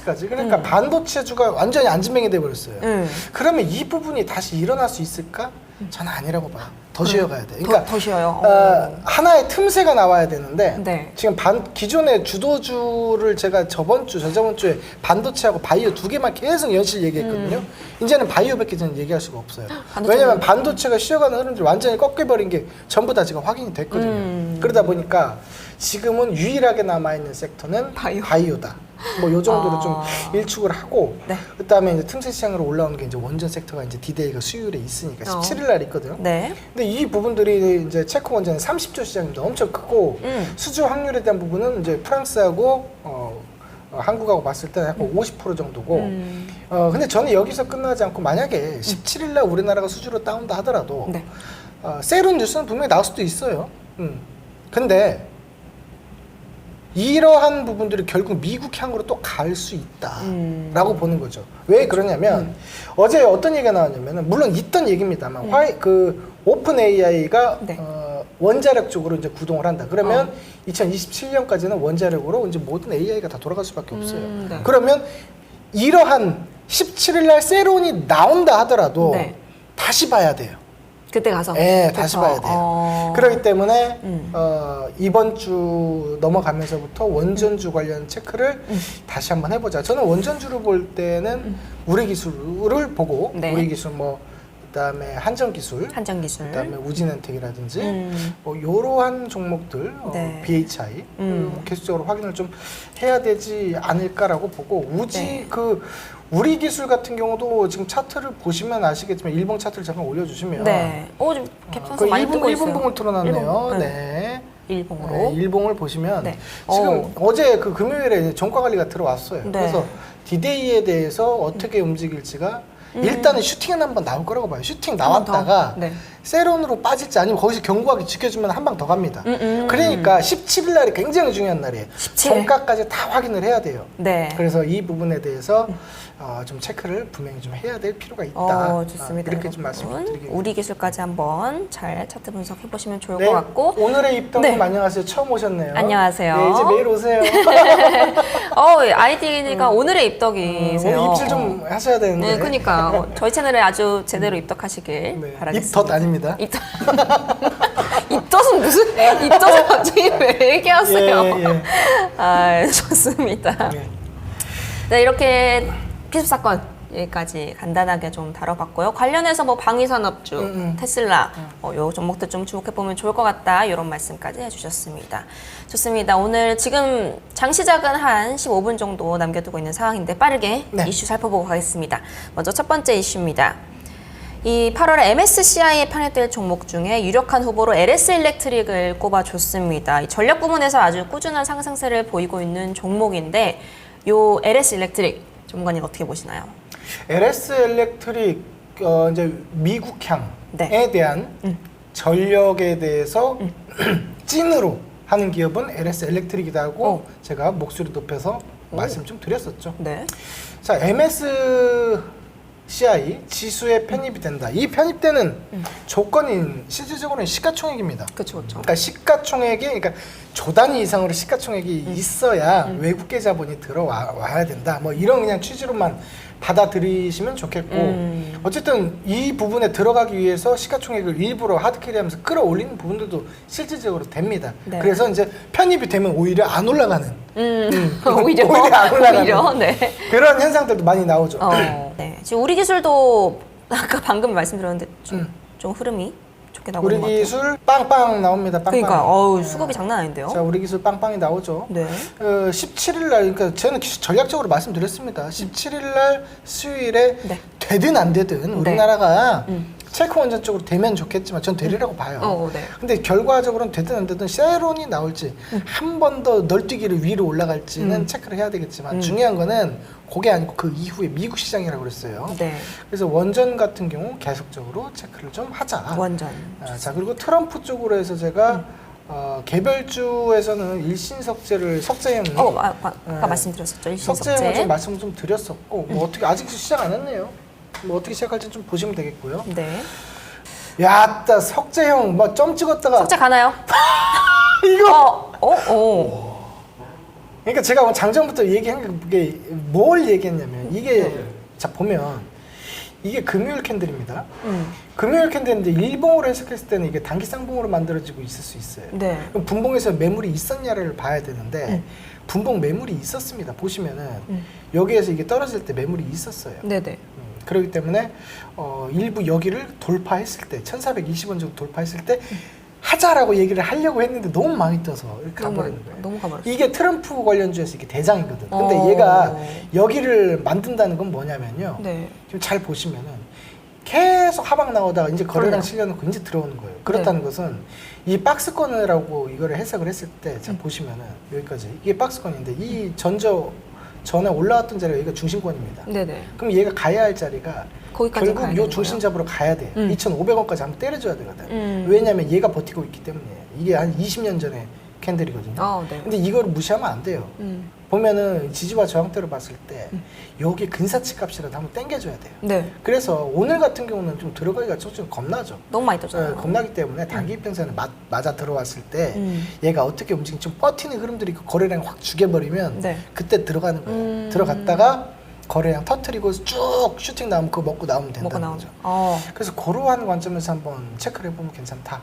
반도체까지. 그러니까 반도체주가 완전히 안진뱅이 돼버렸어요. 그러면 이 부분이 다시 일어날 수 있을까? 저는 아니라고 봐요. 더 쉬어가야 돼. 그러니까 더 쉬어요. 하나의 틈새가 나와야 되는데 네. 지금 기존의 주도주를 제가 저번 주, 저저번 주에 반도체하고 바이오 두 개만 계속 연실 얘기했거든요. 이제는 바이오밖에 저는 얘기할 수가 없어요. 왜냐면 반도체가 쉬어가는 흐름들이 완전히 꺾여버린 게 전부 다 지금 확인이 됐거든요. 그러다 보니까 지금은 유일하게 남아있는 섹터는 바이오다. 뭐 요 정도로 좀 일축을 하고 네. 그다음에 이제 틈새 시장으로 올라오는 게 이제 원전 섹터가 이제 디데이가 수요일에 있으니까 17일 날 있거든요. 네. 근데 이 부분들이 이제 체코 원전은 30조 시장입니다. 엄청 크고 수주 확률에 대한 부분은 이제 프랑스하고 한국하고 봤을 때 약간 50% 정도고 근데 저는 여기서 끝나지 않고 만약에 17일 날 우리나라가 수주로 다운다 하더라도 네. 세론 뉴스는 분명히 나올 수도 있어요. 근데 이러한 부분들이 결국 미국 향으로 또 갈 수 있다라고 보는 거죠. 왜 그러냐면 어제 어떤 얘기가 나왔냐면은 물론 있던 얘기입니다만 그 오픈 AI가 네. 원자력 쪽으로 이제 구동을 한다. 그러면 2027년까지는 원자력으로 이제 모든 AI가 다 돌아갈 수밖에 없어요. 네. 그러면 이러한 17일 날 세론이 나온다 하더라도 네. 다시 봐야 돼요. 그때 가서. 네, 다시 봐야 돼요. 그렇기 때문에 이번 주 넘어가면서부터 원전주 관련 체크를 다시 한번 해보자. 저는 원전주를 볼 때는 우리 기술을 보고 네. 우리 기술 뭐 그다음에 한전기술, 그다음에 우진엔텍이라든지 뭐 이러한 종목들, 네. BHI 계속적으로 확인을 좀 해야 되지 않을까라고 보고 네. 우리 기술 같은 경우도 지금 차트를 보시면 아시겠지만 일봉 차트를 잠깐 올려주시면 네. 좀 캡선수 많이 뜨고 있어요. 1분봉을 틀어놨네요. 일본. 네. 일봉으로. 네, 일봉을 보시면 네. 지금 어제 그 금요일에 종가관리가 들어왔어요. 네. 그래서 디데이에 대해서 어떻게 움직일지가 일단은 슈팅은 한번 나올 거라고 봐요. 슈팅 나왔다가 네. 세론으로 빠질지 아니면 거기서 견고하게 지켜주면 한 방 더 갑니다. 그러니까 17일 날이 굉장히 중요한 날이에요. 17일. 종가까지 다 확인을 해야 돼요. 네. 그래서 이 부분에 대해서 좀 체크를 분명히 좀 해야 될 필요가 있다. 좋습니다. 이렇게 좀 말씀드리겠습니다. 우리 기술까지 한번 잘 차트 분석해 보시면 좋을 네, 것 같고. 오늘의 입덕님 네. 안녕하세요. 처음 오셨네요. 안녕하세요. 네, 이제 매일 오세요. 아이디가 오늘의 입덕이세요. 오늘 입질 좀 하셔야 되는데. 네, 그러니까 저희 채널에 아주 제대로 입덕하시길 네, 바라겠습니다. 입덧 아닙니다. 입덧은 무슨 입덧을 갑자기 왜 얘기하세요? 예. 좋습니다. 예. 네, 이렇게 피습 사건 여기까지 간단하게 좀 다뤄봤고요. 관련해서 뭐 방위산업주, 테슬라, 요 종목들 좀 주목해 보면 좋을 것 같다 이런 말씀까지 해주셨습니다. 좋습니다. 오늘 지금 장 시작은 한 15분 정도 남겨두고 있는 상황인데 빠르게 이슈 살펴보고 가겠습니다. 먼저 첫 번째 이슈입니다. 이 8월에 MSCI에 편입될 종목 중에 유력한 후보로 LS 일렉트릭을 꼽아줬습니다. 이 전략 부문에서 아주 꾸준한 상승세를 보이고 있는 종목인데 요 LS 일렉트릭 전문가님 어떻게 보시나요? LS 일렉트릭 이제 미국향에 대한 전력에 대해서 찐으로 하는 기업은 LS 일렉트릭이다 하고 제가 목소리 높여서 말씀 좀 드렸었죠. 네. 자, MSCI 지수에 편입이 된다. 이 편입되는 조건인 실질적으로는 시가총액입니다. 그렇죠. 그러니까 시가총액이 그러니까 조 단위 이상으로 시가총액이 있어야 외국계 자본이 들어와야 된다. 뭐 이런 그냥 취지로만 받아들이시면 좋겠고 어쨌든 이 부분에 들어가기 위해서 시가총액을 일부러 하드캐리하면서 끌어올리는 부분들도 실질적으로 됩니다. 네. 그래서 이제 편입이 되면 오히려 안 올라가는 오히려 안 올라가는 네. 그런 현상들도 많이 나오죠. 네. 지금 우리 기술도 아까 방금 말씀드렸는데 좀 흐름이 좋게 나오는 것 우리 같아요. 기술 빵빵 나옵니다. 빵빵. 그러니까 수급이 장난 아닌데요. 자, 우리 기술 빵빵이 나오죠. 네. 17일 날, 그러니까 저는 전략적으로 말씀드렸습니다. 17일 날 수요일에 되든 안 되든 우리나라가 체코 원전 쪽으로 되면 좋겠지만 전 되리라고 봐요. 네. 근데 결과적으로는 되든 안 되든 세론이 나올지 한 번 더 널뛰기를 위로 올라갈지는 체크를 해야 되겠지만 중요한 거는 그게 아니고 그 이후에 미국 시장이라고 그랬어요. 네. 그래서 원전 같은 경우 계속적으로 체크를 좀 하자. 원전. 자, 그리고 트럼프 쪽으로 해서 제가 개별주에서는 일신석재를 석재형 아까 말씀드렸었죠. 석재형을 일신석재. 좀 말씀 좀 드렸었고 뭐 어떻게 아직 시작 안 했네요. 뭐 어떻게 시작할지 좀 보시면 되겠고요. 네. 야따 석재형 뭐 점 찍었다가 석재 가나요? 이거 그러니까 제가 오늘 장전부터 얘기한 게 뭘 얘기했냐면 이게 네. 자 보면 이게 금요일 캔들입니다. 금요일 캔들인데 일봉으로 해석했을 때는 이게 단기 쌍봉으로 만들어지고 있을 수 있어요. 네. 그럼 분봉에서 매물이 있었냐를 봐야 되는데 분봉 매물이 있었습니다. 보시면은 여기에서 이게 떨어질 때 매물이 있었어요. 네네. 그렇기 때문에 일부 여기를 돌파했을 때 1420원 정도 돌파했을 때 하자라고 얘기를 하려고 했는데 너무 많이 떠서 이렇게 가버리는 거예요. 너무 가버렸어요. 이게 트럼프 관련주에서 이게 대장이거든. 근데 어. 얘가 여기를 만든다는 건 뭐냐면요. 네. 지금 잘 보시면은 계속 하방 나오다가 이제 거래량 그래요. 실려놓고 이제 들어오는 거예요. 그렇다는 네. 것은 이 박스권이라고 이거를 해석을 했을 때 자 보시면은 여기까지 이게 박스권인데 이 전에 올라왔던 자리가 여기가 중심권입니다. 네네. 그럼 얘가 가야 할 자리가 거기까지 가야 결국 요 되는 중심 거예요? 잡으러 가야 돼. 2,500원까지 한번 때려줘야 되거든. 왜냐면 얘가 버티고 있기 때문에 이게 한 20년 전에 캔들이거든요. 네. 근데 이걸 무시하면 안 돼요. 보면은 지지와 저항대로 봤을 때 여기 근사치 값이라도 한번 땡겨줘야 돼요. 네. 그래서 오늘 같은 경우는 좀 들어가기가 좀 겁나죠. 너무 많이 떴잖아요. 겁나기 때문에 단기 이평선에 맞아 들어왔을 때 얘가 어떻게 움직이지 좀 버티는 흐름들이 있고 거래량 확 죽여버리면 네. 그때 들어가는 거예요. 들어갔다가 거래량 터트리고 쭉 슈팅 나오면 그거 먹고 나오면 먹고 된다는 나오죠. 거죠. 그래서 그러한 관점에서 한번 체크를 해보면 괜찮다.